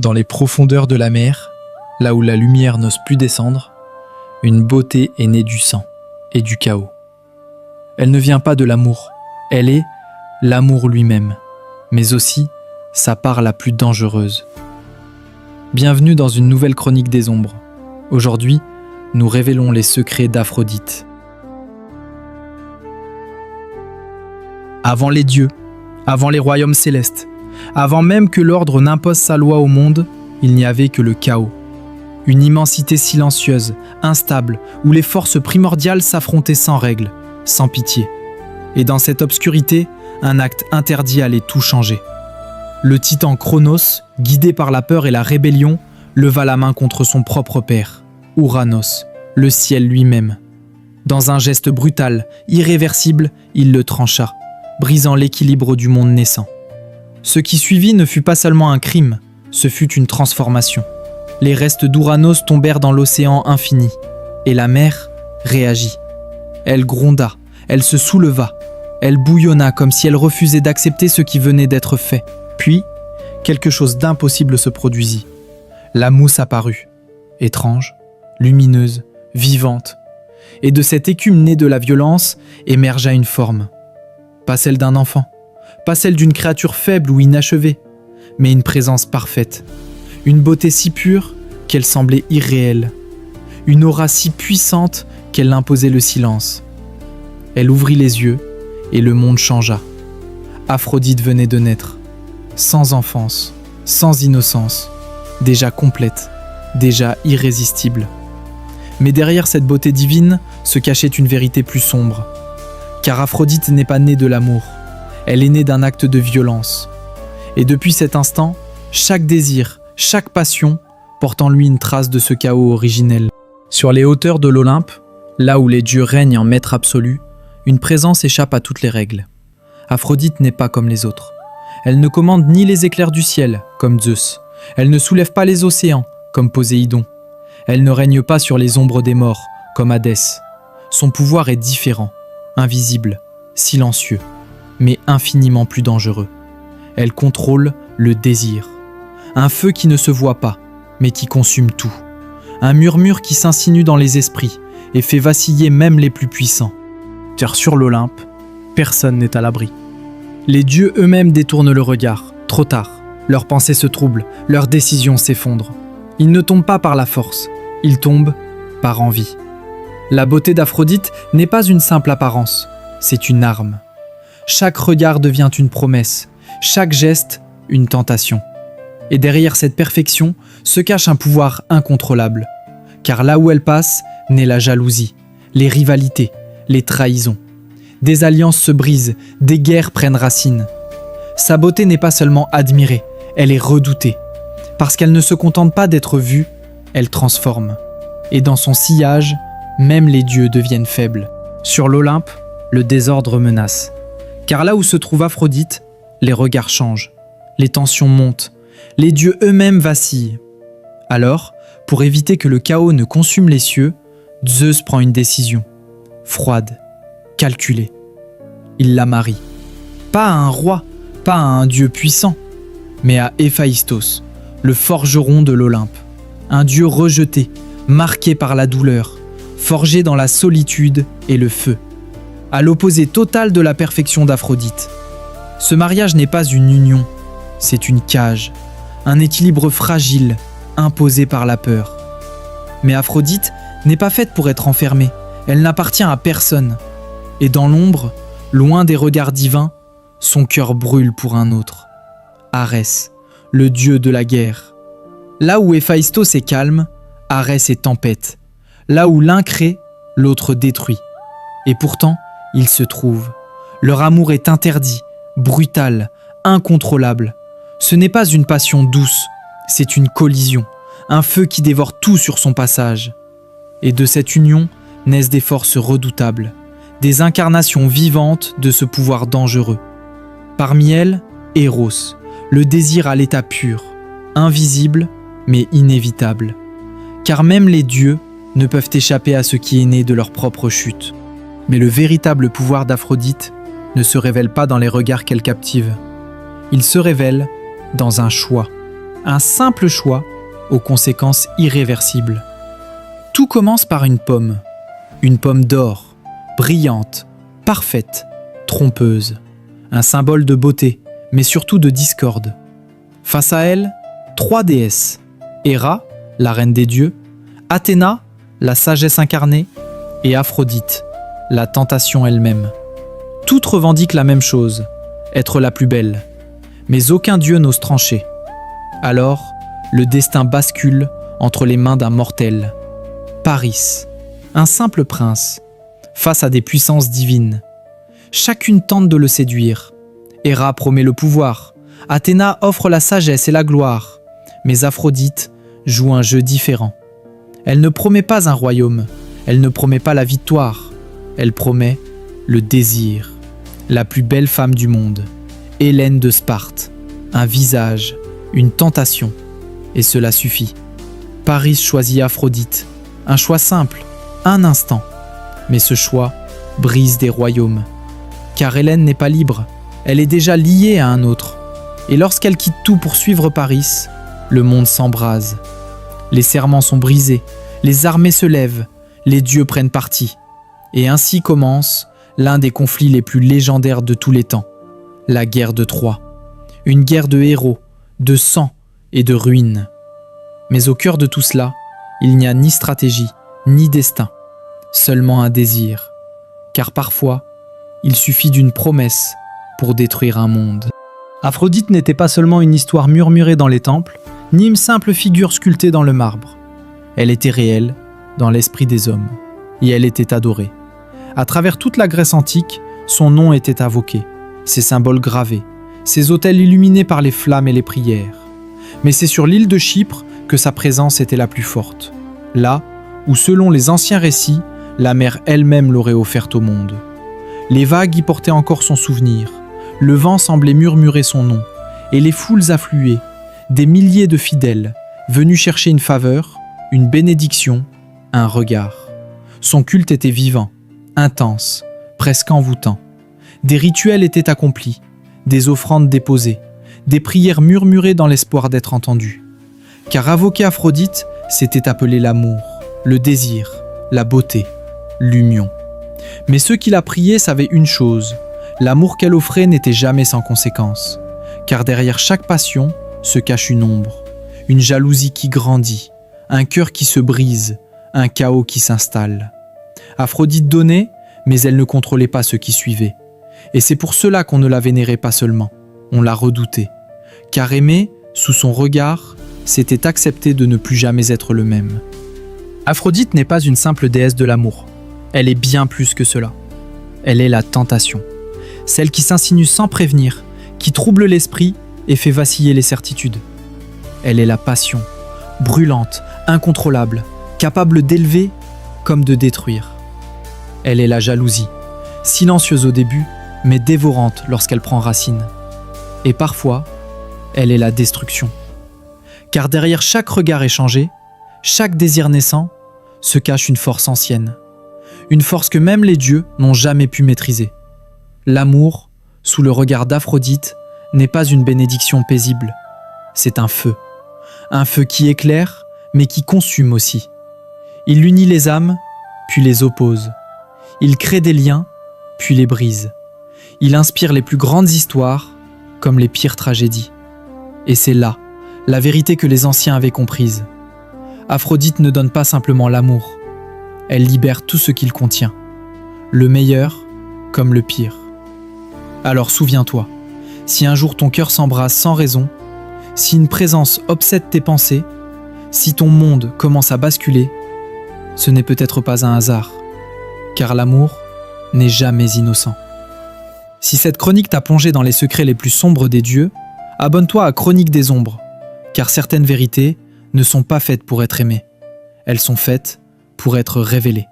Dans les profondeurs de la mer, là où la lumière n'ose plus descendre, une beauté est née du sang et du chaos. Elle ne vient pas de l'amour, elle est l'amour lui-même, mais aussi sa part la plus dangereuse. Bienvenue dans une nouvelle chronique des ombres. Aujourd'hui, nous révélons les secrets d'Aphrodite. Avant les dieux, avant les royaumes célestes, avant même que l'ordre n'impose sa loi au monde, il n'y avait que le chaos. Une immensité silencieuse, instable, où les forces primordiales s'affrontaient sans règles, sans pitié. Et dans cette obscurité, un acte interdit allait tout changer. Le titan Cronos, guidé par la peur et la rébellion, leva la main contre son propre père, Ouranos, le ciel lui-même. Dans un geste brutal, irréversible, il le trancha, brisant l'équilibre du monde naissant. Ce qui suivit ne fut pas seulement un crime, ce fut une transformation. Les restes d'Ouranos tombèrent dans l'océan infini, et la mer réagit. Elle gronda, elle se souleva, elle bouillonna comme si elle refusait d'accepter ce qui venait d'être fait. Puis, quelque chose d'impossible se produisit. La mousse apparut, étrange, lumineuse, vivante, et de cette écume née de la violence émergea une forme. Pas celle d'un enfant, pas celle d'une créature faible ou inachevée, mais une présence parfaite, une beauté si pure qu'elle semblait irréelle, une aura si puissante qu'elle imposait le silence. Elle ouvrit les yeux et le monde changea. Aphrodite venait de naître, sans enfance, sans innocence, déjà complète, déjà irrésistible. Mais derrière cette beauté divine se cachait une vérité plus sombre. Car Aphrodite n'est pas née de l'amour, elle est née d'un acte de violence. Et depuis cet instant, chaque désir, chaque passion porte en lui une trace de ce chaos originel. Sur les hauteurs de l'Olympe, là où les dieux règnent en maître absolu, une présence échappe à toutes les règles. Aphrodite n'est pas comme les autres. Elle ne commande ni les éclairs du ciel, comme Zeus. Elle ne soulève pas les océans, comme Poséidon. Elle ne règne pas sur les ombres des morts, comme Hadès. Son pouvoir est différent, invisible, silencieux, mais infiniment plus dangereux. Elle contrôle le désir. Un feu qui ne se voit pas, mais qui consume tout. Un murmure qui s'insinue dans les esprits et fait vaciller même les plus puissants. Car sur l'Olympe, personne n'est à l'abri. Les dieux eux-mêmes détournent le regard, trop tard. Leurs pensées se troublent, leurs décisions s'effondrent. Ils ne tombent pas par la force, ils tombent par envie. La beauté d'Aphrodite n'est pas une simple apparence, c'est une arme. Chaque regard devient une promesse, chaque geste une tentation. Et derrière cette perfection se cache un pouvoir incontrôlable. Car là où elle passe, naît la jalousie, les rivalités, les trahisons. Des alliances se brisent, des guerres prennent racine. Sa beauté n'est pas seulement admirée, elle est redoutée. Parce qu'elle ne se contente pas d'être vue, elle transforme. Et dans son sillage, même les dieux deviennent faibles. Sur l'Olympe, le désordre menace. Car là où se trouve Aphrodite, les regards changent, les tensions montent, les dieux eux-mêmes vacillent. Alors, pour éviter que le chaos ne consume les cieux, Zeus prend une décision, froide, calculée. Il la marie. Pas à un roi, pas à un dieu puissant, mais à Héphaïstos, le forgeron de l'Olympe. Un dieu rejeté, marqué par la douleur, forgé dans la solitude et le feu, à l'opposé total de la perfection d'Aphrodite. Ce mariage n'est pas une union, c'est une cage, un équilibre fragile, imposé par la peur. Mais Aphrodite n'est pas faite pour être enfermée, elle n'appartient à personne. Et dans l'ombre, loin des regards divins, son cœur brûle pour un autre. Arès, le dieu de la guerre. Là où Héphaïstos est calme, Arès est tempête. Là où l'un crée, l'autre détruit. Et pourtant, ils se trouvent. Leur amour est interdit, brutal, incontrôlable. Ce n'est pas une passion douce, c'est une collision, un feu qui dévore tout sur son passage. Et de cette union naissent des forces redoutables, des incarnations vivantes de ce pouvoir dangereux. Parmi elles, Eros, le désir à l'état pur, invisible mais inévitable. Car même les dieux ne peuvent échapper à ce qui est né de leur propre chute. Mais le véritable pouvoir d'Aphrodite ne se révèle pas dans les regards qu'elle captive. Il se révèle dans un choix. Un simple choix aux conséquences irréversibles. Tout commence par une pomme d'or, brillante, parfaite, trompeuse, un symbole de beauté, mais surtout de discorde. Face à elle, 3 déesses, Héra, la reine des dieux, Athéna, la sagesse incarnée, et Aphrodite, la tentation elle-même. Toutes revendiquent la même chose, être la plus belle, mais aucun dieu n'ose trancher. Alors, le destin bascule entre les mains d'un mortel. Paris, un simple prince, face à des puissances divines. Chacune tente de le séduire. Héra promet le pouvoir, Athéna offre la sagesse et la gloire, mais Aphrodite joue un jeu différent. Elle ne promet pas un royaume, elle ne promet pas la victoire, elle promet le désir. La plus belle femme du monde, Hélène de Sparte, un visage, une tentation, et cela suffit. Paris choisit Aphrodite, un choix simple, un instant, mais ce choix brise des royaumes. Car Hélène n'est pas libre, elle est déjà liée à un autre. Et lorsqu'elle quitte tout pour suivre Paris, le monde s'embrase. Les serments sont brisés, les armées se lèvent, les dieux prennent parti. Et ainsi commence l'un des conflits les plus légendaires de tous les temps, la guerre de Troie. Une guerre de héros, de sang et de ruines. Mais au cœur de tout cela, il n'y a ni stratégie, ni destin, seulement un désir. Car parfois, il suffit d'une promesse pour détruire un monde. Aphrodite n'était pas seulement une histoire murmurée dans les temples, ni une simple figure sculptée dans le marbre. Elle était réelle, dans l'esprit des hommes, et elle était adorée. À travers toute la Grèce antique, son nom était invoqué, ses symboles gravés, ses autels illuminés par les flammes et les prières. Mais c'est sur l'île de Chypre que sa présence était la plus forte. Là où, selon les anciens récits, la mer elle-même l'aurait offerte au monde. Les vagues y portaient encore son souvenir, le vent semblait murmurer son nom, et les foules affluaient, des milliers de fidèles, venus chercher une faveur, une bénédiction, un regard. Son culte était vivant, intense, presque envoûtant. Des rituels étaient accomplis, des offrandes déposées, des prières murmurées dans l'espoir d'être entendues. Car invoquer Aphrodite, c'était appeler l'amour, le désir, la beauté, l'union. Mais ceux qui la priaient savaient une chose, l'amour qu'elle offrait n'était jamais sans conséquence, car derrière chaque passion se cache une ombre, une jalousie qui grandit, un cœur qui se brise, un chaos qui s'installe. Aphrodite donnait, mais elle ne contrôlait pas ceux qui suivaient. Et c'est pour cela qu'on ne la vénérait pas seulement, on la redoutait. Car aimer, sous son regard, c'était accepter de ne plus jamais être le même. Aphrodite n'est pas une simple déesse de l'amour. Elle est bien plus que cela. Elle est la tentation. Celle qui s'insinue sans prévenir, qui trouble l'esprit et fait vaciller les certitudes. Elle est la passion, brûlante, incontrôlable, capable d'élever comme de détruire. Elle est la jalousie, silencieuse au début, mais dévorante lorsqu'elle prend racine. Et parfois, elle est la destruction. Car derrière chaque regard échangé, chaque désir naissant, se cache une force ancienne. Une force que même les dieux n'ont jamais pu maîtriser. L'amour, sous le regard d'Aphrodite, n'est pas une bénédiction paisible. C'est un feu qui éclaire, mais qui consume aussi. Il unit les âmes, puis les oppose. Il crée des liens, puis les brise. Il inspire les plus grandes histoires, comme les pires tragédies. Et c'est là, la vérité que les anciens avaient comprise. Aphrodite ne donne pas simplement l'amour. Elle libère tout ce qu'il contient. Le meilleur comme le pire. Alors souviens-toi, si un jour ton cœur s'embrase sans raison, si une présence obsède tes pensées, si ton monde commence à basculer, ce n'est peut-être pas un hasard, car l'amour n'est jamais innocent. Si cette chronique t'a plongé dans les secrets les plus sombres des dieux, abonne-toi à Chronique des Ombres, car certaines vérités ne sont pas faites pour être aimées. Elles sont faites pour être révélées.